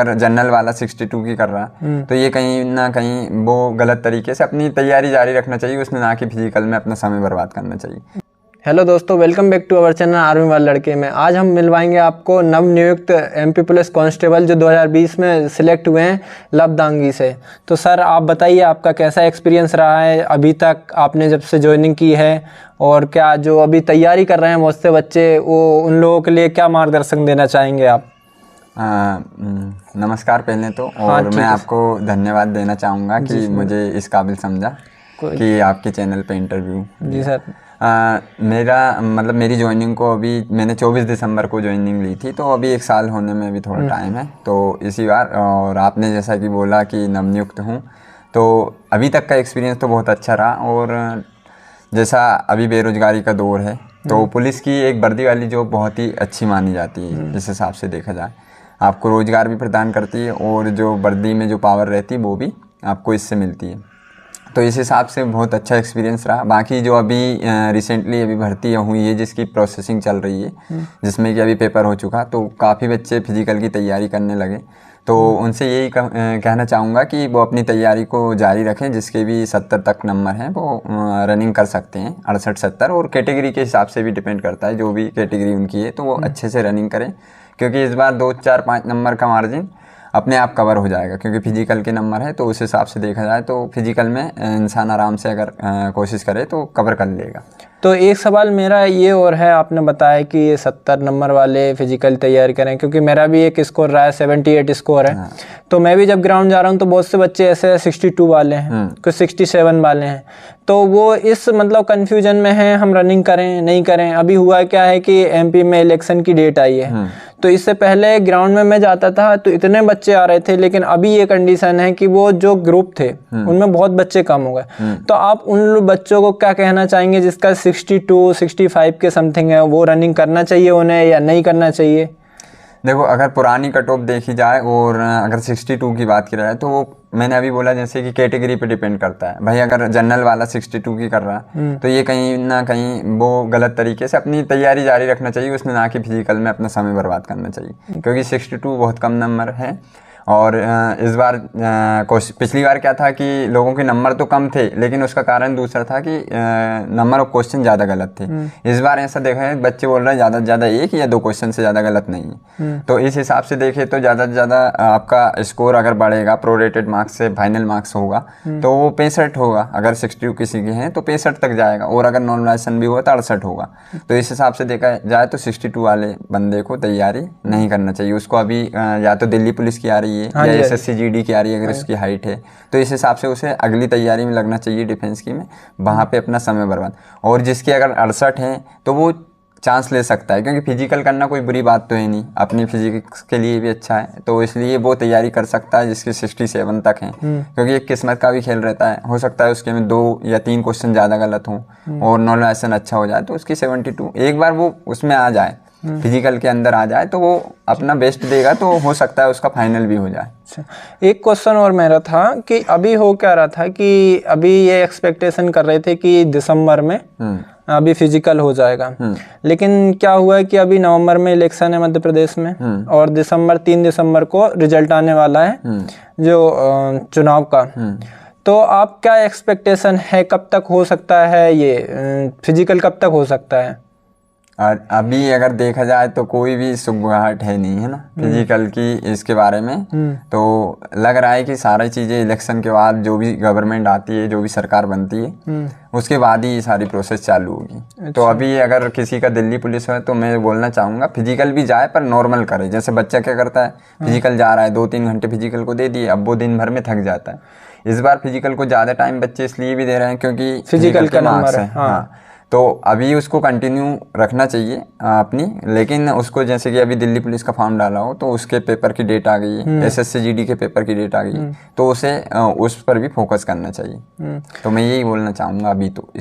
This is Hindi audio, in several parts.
अगर जनरल वाला 62 की कर रहा है तो ये कहीं ना कहीं वो गलत तरीके से अपनी तैयारी जारी रखना चाहिए, उसने ना कि फिजिकल में अपना समय बर्बाद करना चाहिए। हेलो दोस्तों, welcome back to our channel army वाले लड़के में। आज हम मिलवाएंगे आपको नवनियुक्त एमपी पुलिस कांस्टेबल जो 2020 में सिलेक्ट हुए हैं लबदांगी से। तो सर आप बताइए, आपका कैसा एक्सपीरियंस रहा है अभी तक, आपने जब से ज्वाइनिंग की है, और क्या जो अभी तैयारी कर रहे हैं बहुत से बच्चे, वो उन लोगों के लिए क्या मार्गदर्शन देना चाहेंगे आप? नमस्कार पहले तो, और मैं आपको धन्यवाद देना चाहूँगा कि मुझे इस काबिल समझा कि आपके चैनल पे इंटरव्यू। जी सर। मेरी ज्वाइनिंग को अभी मैंने 24 दिसंबर को ज्वाइनिंग ली थी, तो अभी 1 साल होने में भी थोड़ा टाइम है। तो इसी बार, और आपने जैसा कि बोला कि नवनियुक्त हूँ, तो अभी तक का एक्सपीरियंस तो बहुत अच्छा रहा। और जैसा अभी बेरोजगारी का दौर है, तो पुलिस की एक वर्दी वाली जॉब बहुत ही अच्छी मानी जाती है। जिस हिसाब से देखा जाए, आपको रोज़गार भी प्रदान करती है, और जो वर्दी में जो पावर रहती है वो भी आपको इससे मिलती है। तो इस हिसाब से बहुत अच्छा एक्सपीरियंस रहा। बाकी जो अभी रिसेंटली अभी भर्ती हुई है, जिसकी प्रोसेसिंग चल रही है, जिसमें कि अभी पेपर हो चुका, तो काफ़ी बच्चे फिजिकल की तैयारी करने लगे। तो उनसे यही कहना चाहूँगा कि वो अपनी तैयारी को जारी रखें। जिसके भी 70 तक नंबर हैं वो रनिंग कर सकते हैं, 68-70, और कैटेगरी के हिसाब से भी डिपेंड करता है, जो भी कैटेगरी उनकी है तो वो अच्छे से रनिंग करें, क्योंकि इस बार 2, 4, 5 नंबर का मार्जिन अपने आप कवर हो जाएगा, क्योंकि फिजिकल के नंबर है। तो उस हिसाब से देखा जाए तो फिजिकल में इंसान आराम से अगर कोशिश करे तो कवर कर लेगा। तो एक सवाल मेरा ये और है, आपने बताया कि ये 70 नंबर वाले फिजिकल तैयारी करें, क्योंकि मेरा भी एक स्कोर रहा है, 78 स्कोर है। हाँ। तो मैं भी जब ग्राउंड जा रहा हूँ तो बहुत से बच्चे ऐसे 62 वाले हैं, कुछ 67 वाले हैं। तो वो इस कंफ्यूजन में हैं, हम रनिंग करें नहीं करें। अभी हुआ क्या है कि एमपी में इलेक्शन की डेट आई है, तो इससे पहले ग्राउंड में मैं जाता था तो इतने बच्चे आ रहे थे, लेकिन अभी ये कंडीशन है कि वो जो ग्रुप थे उनमें बहुत बच्चे कम हो गए। तो आप उन बच्चों को क्या कहना चाहेंगे जिसका 62, 65 के समथिंग है, वो रनिंग करना चाहिए उन्हें या नहीं करना चाहिए? देखो, अगर पुरानी कट ऑफ देखी जाए और अगर 62 की बात की जाए, तो वो मैंने अभी बोला जैसे कि कैटेगरी पे डिपेंड करता है। भाई अगर जनरल वाला 62 की कर रहा है तो ये कहीं ना कहीं वो गलत तरीके से अपनी तैयारी जारी रखना चाहिए, उसने ना कि फिजिकल में अपना समय बर्बाद करना चाहिए, क्योंकि 62 बहुत कम नंबर है। और इस बार पिछली बार क्या था कि लोगों के नंबर तो कम थे, लेकिन उसका कारण दूसरा था कि नंबर ऑफ क्वेश्चन ज़्यादा गलत थे। इस बार ऐसा देखा है, बच्चे बोल रहे हैं ज़्यादा से ज़्यादा 1 या 2 क्वेश्चन से ज़्यादा गलत नहीं है। तो इस हिसाब से देखें तो ज़्यादा से ज़्यादा आपका स्कोर अगर बढ़ेगा, प्रोरेटेड मार्क्स से फाइनल मार्क्स होगा तो वो 65 होगा। अगर 62 किसी के हैं तो 65 तक जाएगा, और अगर नॉर्मलाइजेशन भी हुआ तो 68 होगा। तो इस हिसाब से देखा जाए तो 62 वाले बंदे को तैयारी नहीं करना चाहिए। उसको अभी या तो दिल्ली पुलिस की आ रही है या एसएससी जीडी की आ रही है, अगर उसकी हाइट है तो इस हिसाब से उसे अगली तैयारी में लगना चाहिए, डिफेंस की में, वहाँ पे अपना समय बर्बाद। और जिसके अगर 68 है तो वो चांस ले सकता है, क्योंकि फिजिकल करना कोई बुरी बात तो है नहीं, अपनी फिजिक्स के लिए भी अच्छा है, तो इसलिए वो तैयारी कर सकता है जिसके 67 तक है। क्योंकि एक किस्मत का भी खेल रहता है, हो सकता है उसके में 2 या 3 क्वेश्चन ज़्यादा गलत हों और नॉर्मलाइजेशन अच्छा हो जाए, तो उसकी 72 एक बार वो उसमें आ जाए, फिजिकल के अंदर आ जाए, तो वो अपना बेस्ट देगा, तो हो सकता है उसका फाइनल भी हो जाए। एक क्वेश्चन और मेरा था कि अभी हो क्या रहा था कि अभी ये एक्सपेक्टेशन कर रहे थे कि दिसंबर में अभी फिजिकल हो जाएगा, लेकिन क्या हुआ है कि अभी नवंबर में इलेक्शन है मध्य प्रदेश में, और 3 दिसंबर को रिजल्ट आने वाला है जो चुनाव का। तो आप क्या एक्सपेक्टेशन है, कब तक हो सकता है ये फिजिकल, कब तक हो सकता है? और अभी अगर देखा जाए तो कोई भी सुगबुगाहट है नहीं, है ना, फिजिकल की इसके बारे में। तो लग रहा है कि सारी चीज़ें इलेक्शन के बाद, जो भी गवर्नमेंट आती है, जो भी सरकार बनती है, उसके बाद ही ये सारी प्रोसेस चालू होगी। अच्छा। तो अभी अगर किसी का दिल्ली पुलिस है तो मैं बोलना चाहूँगा फिजिकल भी जाए, पर नॉर्मल करे। जैसे बच्चा क्या करता है, फिजिकल जा रहा है, 2-3 घंटे फिजिकल को दे दिए, अब वो दिन भर में थक जाता है। इस बार फिजिकल को ज़्यादा टाइम बच्चे इसलिए भी दे रहे हैं क्योंकि फिजिकल का मार्क्स है। हाँ। तो अभी उसको कंटिन्यू रखना चाहिए अपनी, लेकिन उसको जैसे कि अभी दिल्ली पुलिस का फॉर्म डाला हो तो उसके पेपर की डेट आ गई है, एसएससी जीडी के पेपर की डेट आ गई है, तो उसे उस पर भी फोकस करना चाहिए। तो मैं यही बोलना चाहूँगा अभी तो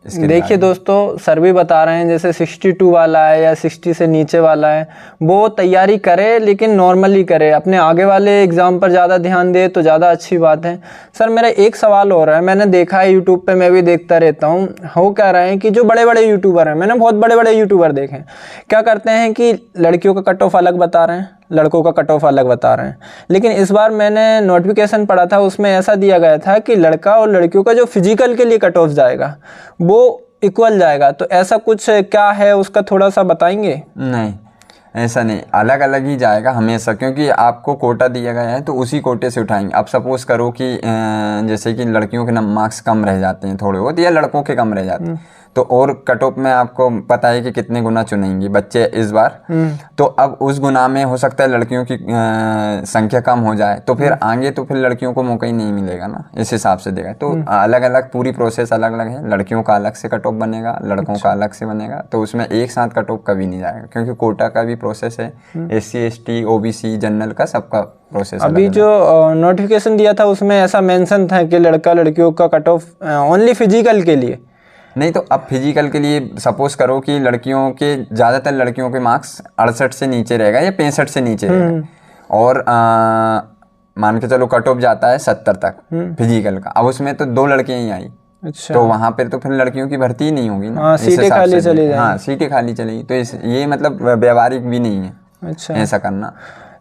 देखिए दोस्तों, सर भी बता रहे हैं जैसे 62 वाला है या 60 से नीचे वाला है, वो तैयारी करे, लेकिन नॉर्मली करे, अपने आगे वाले एग्जाम पर ज़्यादा ध्यान दे तो ज़्यादा अच्छी बात है। सर मेरा एक सवाल हो रहा है, मैंने देखा है यूट्यूब पे, मैं भी देखता रहता हूँ, हो क्या रहा है कि जो बड़े बड़े यूट्यूबर हैं, मैंने बहुत बड़े बड़े यूट्यूबर देखे हैं, क्या करते हैं कि लड़कियों का कट ऑफ अलग बता रहे हैं, लड़कों का कट ऑफ अलग बता रहे हैं। लेकिन इस बार मैंने नोटिफिकेशन पढ़ा था, उसमें ऐसा दिया गया था कि लड़का और लड़कियों का जो फिजिकल के लिए कट ऑफ जाएगा वो इक्वल जाएगा। तो ऐसा कुछ क्या है उसका थोड़ा सा बताएंगे? नहीं, ऐसा नहीं, अलग अलग ही जाएगा हमेशा, क्योंकि आपको कोटा दिया गया है तो उसी कोटे से उठाएंगे। आप सपोज करो कि जैसे कि लड़कियों के मार्क्स कम रह जाते हैं थोड़े बहुत, या लड़कों के कम रह जाते हैं, तो और कट ऑफ में आपको पता है कि कितने गुना चुनेंगे बच्चे इस बार। तो अब उस गुना में हो सकता है लड़कियों की संख्या कम हो जाए, तो फिर आगे तो फिर लड़कियों को मौका ही नहीं मिलेगा ना, इस हिसाब से देगा। तो अलग अलग पूरी प्रोसेस अलग अलग है, लड़कियों का अलग से कट ऑफ बनेगा, लड़कों का अलग से बनेगा। तो उसमें एक साथ कट ऑफ कभी नहीं जाएगा, क्योंकि कोटा का भी प्रोसेस है, SC ST OBC जनरल का सबका प्रोसेस। अभी जो नोटिफिकेशन दिया था उसमें ऐसा मेंशन था कि लड़का लड़कियों का कट ऑफ ओनली फिजिकल के लिए। नहीं, तो अब फिजिकल के लिए सपोज करो कि लड़कियों के ज़्यादातर लड़कियों के मार्क्स 68 से नीचे रहेगा या 65 से नीचे रहेगा, और मान के चलो कट ऑफ जाता है 70 तक फिजिकल का। अब उसमें तो 2 लड़कियां ही आई, अच्छा, तो वहां पर तो फिर लड़कियों की भर्ती ही नहीं होगी ना। हाँ, सीटें खाली चली जाएंगी। हाँ, सीटें खाली चलेगी, तो ये मतलब व्यवहारिक भी नहीं है। अच्छा, ऐसा करना।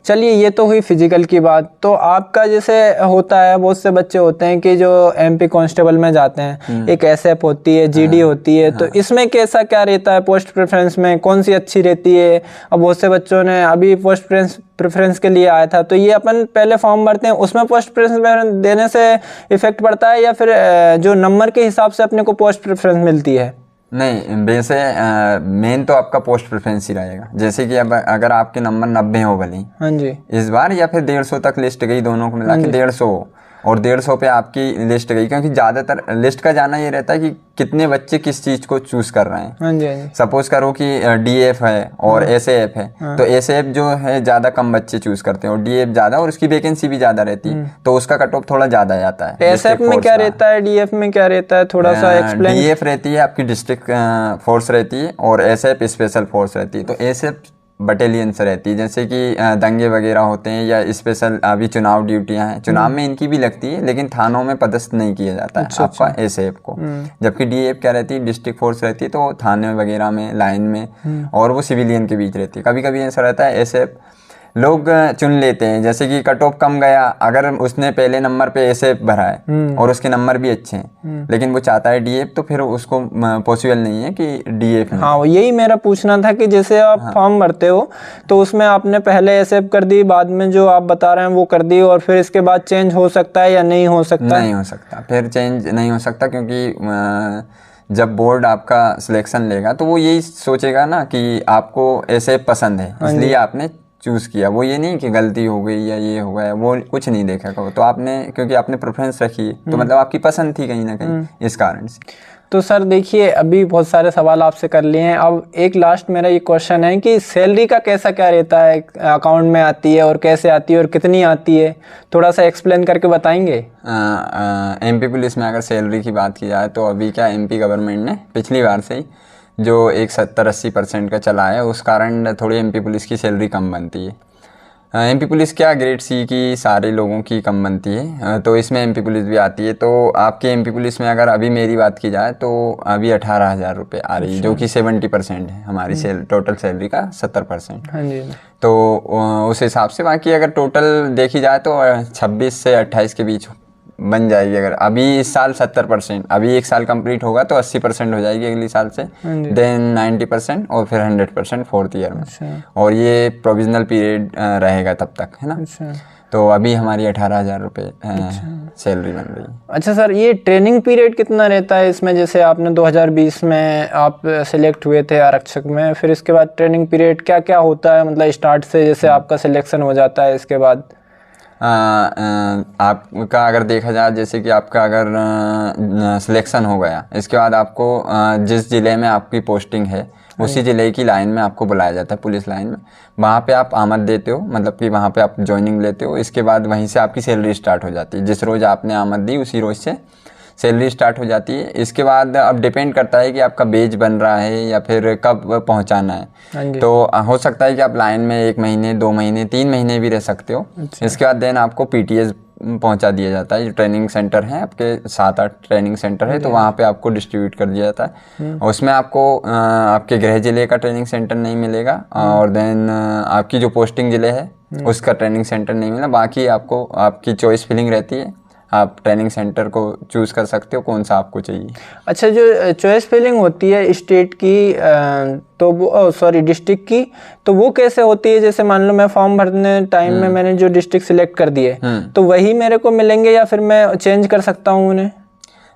चलिए, ये तो हुई फिजिकल की बात। तो आपका जैसे होता है, बहुत से बच्चे होते हैं कि जो MP कांस्टेबल में जाते हैं, एक SF होती है, GD होती है, तो इसमें कैसा क्या रहता है? पोस्ट प्रेफरेंस में कौन सी अच्छी रहती है? अब बहुत से बच्चों ने अभी पोस्ट प्रेफरेंस के लिए आया था, तो ये अपन पहले फॉर्म भरते हैं, उसमें पोस्ट प्रेफरेंस देने से इफेक्ट पड़ता है, या फिर जो नंबर के हिसाब से अपने को पोस्ट प्रेफरेंस मिलती है? नहीं, वैसे मेन तो आपका पोस्ट प्रेफरेंस ही रहेगा। जैसे कि अब अगर आपके नंबर 90 हो भले, हाँ जी, इस बार, या फिर 150 तक लिस्ट गई, दोनों को मिला के 150 और 150 पे आपकी लिस्ट गई, क्योंकि ज़्यादातर लिस्ट का जाना ये रहता है कि कितने बच्चे किस चीज़ को चूज़ कर रहे हैं। हाँ जी, हाँ जी। सपोज करो कि DF है और SAF है, तो SAF जो है ज़्यादा कम बच्चे चूज़ करते हैं, और DF ज़्यादा, और उसकी वैकेंसी भी ज़्यादा रहती है, तो उसका कट ऑफ थोड़ा ज़्यादा जाता है। SF में क्या रहता है, DF में क्या रहता है, थोड़ा सा एक्सप्लेन। DF रहती है आपकी डिस्ट्रिक्ट फोर्स रहती है, और SF स्पेशल फोर्स रहती है। तो SF बटालियन से रहती है, जैसे कि दंगे वगैरह होते हैं या स्पेशल अभी चुनाव ड्यूटियां हैं, चुनाव में इनकी भी लगती है, लेकिन थानों में पदस्थ नहीं किया जाता है आपका SAF को। जबकि DF क्या रहती है, डिस्ट्रिक्ट फोर्स रहती है, तो थाने वगैरह में, लाइन में, और वो सिविलियन के बीच रहती है। कभी कभी ऐसा रहता है SAF लोग चुन लेते हैं, जैसे कि कट ऑफ कम गया, अगर उसने पहले नंबर पे SAF भरा है और उसके नंबर भी अच्छे हैं, लेकिन वो चाहता है DF, तो फिर उसको पॉसिबल नहीं है कि DF में। हाँ, यही मेरा पूछना था कि जैसे आप फॉर्म भरते हो तो उसमें आपने पहले SAF कर दी, बाद में जो आप बता रहे हैं वो कर दी, और फिर इसके बाद चेंज हो सकता है या नहीं हो सकता? नहीं हो सकता, फिर चेंज नहीं हो सकता, क्योंकि जब बोर्ड आपका सिलेक्शन लेगा तो वो यही सोचेगा ना कि आपको SAF पसंद है, इसलिए आपने चूज़ किया। वो ये नहीं कि गलती हो गई या ये हो गया, वो कुछ नहीं देखेगा। तो आपने, क्योंकि आपने प्रेफरेंस रखी है, तो मतलब आपकी पसंद थी कहीं ना कहीं, इस कारण से। तो सर देखिए, अभी बहुत सारे सवाल आपसे कर लिए हैं, अब एक लास्ट मेरा ये क्वेश्चन है कि सैलरी का कैसा क्या रहता है, अकाउंट में आती है और कैसे आती है और कितनी आती है, थोड़ा सा एक्सप्लेन करके बताएंगे? MP पुलिस में अगर सैलरी की बात की जाए तो अभी क्या MP गवर्नमेंट ने पिछली बार से ही जो एक 70-80% का चला है, उस कारण थोड़ी MP पुलिस की सैलरी कम बनती है। MP पुलिस क्या ग्रेड C की सारे लोगों की कम बनती है, तो इसमें MP पुलिस भी आती है। तो आपके MP पुलिस में अगर अभी मेरी बात की जाए तो अभी 18,000 रुपये आ रही है, जो कि 70% है हमारी टोटल सैलरी का 70%। हाँ जी। तो उस हिसाब से बाकी अगर टोटल देखी जाए तो 26 से 28 के बीच बन जाएगी। अगर अभी इस साल 70%, अभी एक साल कंप्लीट होगा तो 80% हो जाएगी अगली साल से, देन 90% और फिर 100% 4th ईयर में। और ये प्रोविजनल पीरियड रहेगा तब तक, है ना। तो अभी हमारी 18,000 रुपये सैलरी बन रही है। अच्छा सर, ये ट्रेनिंग पीरियड कितना रहता है इसमें? जैसे आपने 2020 में आप सिलेक्ट हुए थे आरक्षक में, फिर इसके बाद ट्रेनिंग पीरियड क्या क्या होता है, मतलब स्टार्ट से जैसे आपका सिलेक्शन हो जाता है इसके बाद? आपका अगर देखा जाए, जैसे कि आपका अगर सिलेक्शन हो गया, इसके बाद आपको जिस ज़िले में आपकी पोस्टिंग है उसी ज़िले की लाइन में आपको बुलाया जाता है, पुलिस लाइन में। वहाँ पे आप आमद देते हो, मतलब कि वहाँ पे आप ज्वाइनिंग लेते हो। इसके बाद वहीं से आपकी सैलरी स्टार्ट हो जाती है। जिस रोज़ आपने आमद दी उसी रोज़ से सैलरी स्टार्ट हो जाती है। इसके बाद अब डिपेंड करता है कि आपका बेज बन रहा है या फिर कब पहुंचाना है। तो हो सकता है कि आप लाइन में 1 महीने, 2 महीने, 3 महीने भी रह सकते हो। इसके बाद देन आपको PTS पहुंचा दिया जाता है। जो ट्रेनिंग सेंटर है आपके 7-8 ट्रेनिंग सेंटर है, तो वहाँ पे आपको डिस्ट्रीब्यूट कर दिया जाता है। और उसमें आपको आपके गृह जिले का ट्रेनिंग सेंटर नहीं मिलेगा, और देन आपकी जो पोस्टिंग जिले है उसका ट्रेनिंग सेंटर नहीं मिला। बाकी आपको आपकी चॉइस फिलिंग रहती है, आप ट्रेनिंग सेंटर को चूज़ कर सकते हो कौन सा आपको चाहिए। अच्छा, जो चॉइस फिलिंग होती है स्टेट की तो वो डिस्ट्रिक्ट की, तो वो कैसे होती है? जैसे मान लो मैं फॉर्म भरने टाइम में मैंने जो डिस्ट्रिक्ट सिलेक्ट कर दिए, तो वही मेरे को मिलेंगे या फिर मैं चेंज कर सकता हूँ उन्हें?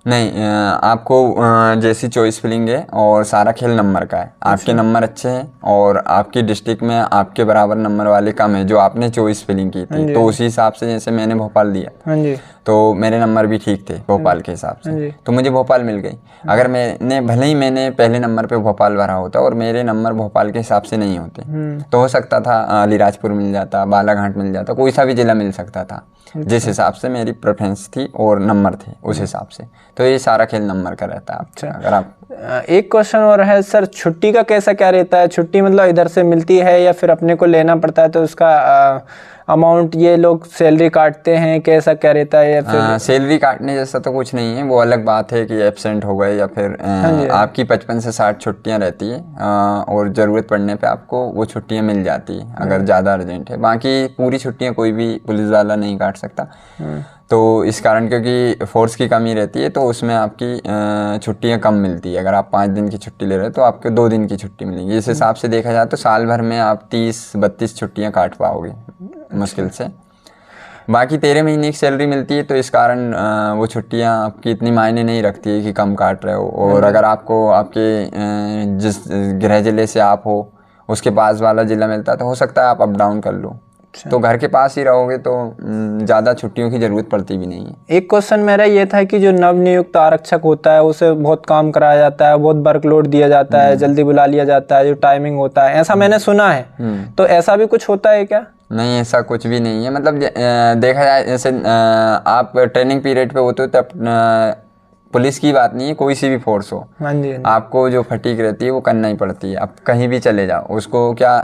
नहीं, आपको जैसी चॉइस फिलिंग है और सारा खेल नंबर का है। आपके नंबर अच्छे हैं और आपकी डिस्ट्रिक्ट में आपके बराबर नंबर वाले कम है जो आपने चॉइस फिलिंग की थी, तो उसी हिसाब से जैसे मैंने भोपाल दिया, हाँ जी, तो मेरे नंबर भी ठीक थे भोपाल के हिसाब से, तो मुझे भोपाल मिल गई। अगर मैंने भले ही मैंने पहले नंबर पे भोपाल भरा होता और मेरे नंबर भोपाल के हिसाब से नहीं होते, तो हो सकता था अलीराजपुर मिल जाता, बालाघाट मिल जाता, कोई सा भी जिला मिल सकता था जिस हिसाब से मेरी प्रेफरेंस थी और नंबर थे उस हिसाब से। तो ये सारा खेल नंबर का रहता है। अच्छा, अगर आप एक क्वेश्चन और है सर, छुट्टी का कैसा क्या रहता है? छुट्टी मतलब इधर से मिलती है या फिर अपने को लेना पड़ता है? तो उसका अमाउंट ये लोग सैलरी काटते हैं, कैसा क्या रहता है? या फिर सैलरी काटने जैसा तो कुछ नहीं है, वो अलग बात है कि एब्सेंट हो गए या फिर आपकी 55 से 60 छुट्टियां रहती है, और ज़रूरत पड़ने पे आपको वो छुट्टियां मिल जाती है अगर ज़्यादा अर्जेंट है। बाकी पूरी छुट्टियां कोई भी पुलिस वाला नहीं काट सकता, तो इस कारण क्योंकि फोर्स की कमी रहती है तो उसमें आपकी छुट्टियां कम मिलती है। अगर आप 5 दिन की छुट्टी ले रहे हो तो आपको 2 दिन की छुट्टी मिलेगी। इस हिसाब से देखा जाए तो साल भर में आप 30-32 छुट्टियां काट पाओगे मुश्किल से। बाकी 13 महीने की सैलरी मिलती है, तो इस कारण वो छुट्टियां आपकी इतनी मायने नहीं रखती है कि कम काट रहे हो। और अगर आपको आपके जिस गृह जिले से आप हो उसके पास वाला जिला मिलता है तो हो सकता है आप अप डाउन कर लो। तो घर के पास ही रहोगे तो ज़्यादा छुट्टियों की ज़रूरत पड़ती भी नहीं है। एक क्वेश्चन मेरा ये था कि जो नवनियुक्त आरक्षक होता है उसे बहुत काम कराया जाता है, बहुत वर्कलोड दिया जाता है, जल्दी बुला लिया जाता है, जो टाइमिंग होता है, ऐसा मैंने सुना है, तो ऐसा भी कुछ होता है क्या? नहीं, ऐसा कुछ भी नहीं है। मतलब देखा जाए जैसे आप ट्रेनिंग पीरियड पे होते हो तब पुलिस की बात नहीं है, कोई सी भी फोर्स हो, हाँ जी, आपको जो फटीक रहती है वो करना ही पड़ती है। आप कहीं भी चले जाओ उसको क्या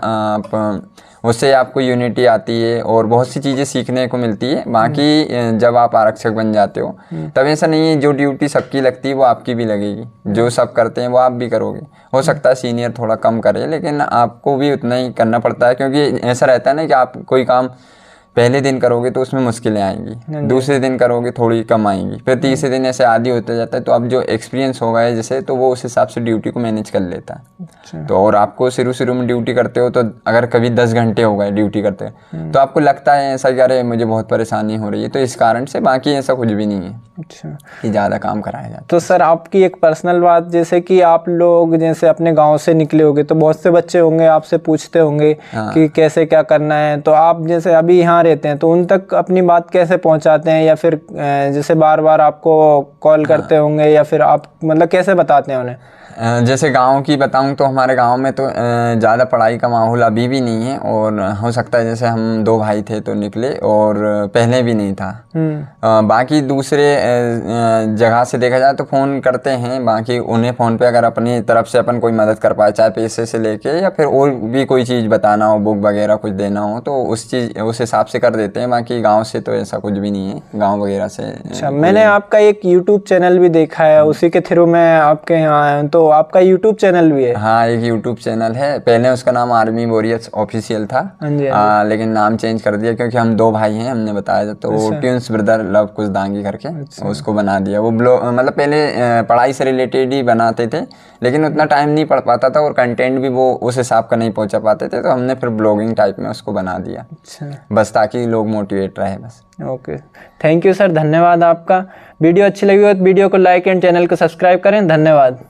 उससे आपको यूनिटी आती है और बहुत सी चीज़ें सीखने को मिलती है। बाकी जब आप आरक्षक बन जाते हो तब ऐसा नहीं है जो ड्यूटी सबकी लगती है वो आपकी भी लगेगी, जो सब करते हैं वो आप भी करोगे। हो सकता है सीनियर थोड़ा कम करे लेकिन आपको भी उतना ही करना पड़ता है, क्योंकि ऐसा रहता है ना कि आप कोई काम पहले दिन करोगे तो उसमें मुश्किलें आएंगी, दूसरे दिन करोगे थोड़ी कम आएंगी, फिर तीसरे दिन ऐसे आदी होते जाता है। तो अब जो एक्सपीरियंस होगा है जैसे, तो वो उस हिसाब से ड्यूटी को मैनेज कर लेता है। अच्छा। तो और आपको शुरू में ड्यूटी करते हो तो अगर कभी 10 घंटे हो गए ड्यूटी करते तो आपको लगता है ऐसा कि अरे मुझे बहुत परेशानी हो रही है, तो इस कारण से। बाकी ऐसा कुछ भी नहीं है अच्छा कि ज़्यादा काम कराया जाता है। तो सर आपकी एक पर्सनल बात, जैसे कि आप लोग जैसे अपने गाँव से निकले होंगे तो बहुत से बच्चे होंगे आपसे पूछते होंगे कि कैसे क्या करना है, तो आप जैसे अभी यहाँ रहते हैं तो उन तक अपनी बात कैसे पहुँचाते हैं? या फिर जैसे बार बार आपको कॉल करते होंगे या फिर आप मतलब कैसे बताते हैं उन्हें? जैसे गांव की बताऊं तो हमारे गांव में तो ज़्यादा पढ़ाई का माहौल अभी भी नहीं है, और हो सकता है जैसे हम 2 भाई थे तो निकले और पहले भी नहीं था। बाकी दूसरे जगह से देखा जाए तो फ़ोन करते हैं, बाकी उन्हें फ़ोन पे अगर अपनी तरफ से अपन कोई मदद कर पाए, चाहे पैसे से लेके या फिर और भी कोई चीज़ बताना हो, बुक वगैरह कुछ देना हो, तो उस हिसाब से कर देते हैं। बाकी गाँव से तो ऐसा कुछ भी नहीं है, गाँव वगैरह से। अच्छा, मैंने आपका एक यूट्यूब चैनल भी देखा है, उसी के थ्रू मैं आपके यहाँ आया हूँ। तो आपका YouTube चैनल भी है? हाँ, एक YouTube चैनल है। पहले उसका नाम आर्मी वॉरियर्स ऑफिशियल था, लेकिन नाम चेंज कर दिया क्योंकि हम 2 भाई हैं, हमने बताया था, तो वो ट्यून्स ब्रदर लव कुछ दांगी करके उसको बना दिया। वो मतलब पहले पढ़ाई से रिलेटेड ही बनाते थे, लेकिन उतना टाइम नहीं पड़ पाता था और कंटेंट भी वो उस हिसाब का नहीं पहुंचा पाते थे, तो हमने फिर ब्लॉगिंग टाइप में उसको बना दिया। अच्छा, बस ताकि लोग मोटिवेट रहे बस। ओके, थैंक यू सर, धन्यवाद आपका। वीडियो अच्छी लगी हो तो वीडियो को लाइक एंड चैनल को सब्सक्राइब करें। धन्यवाद।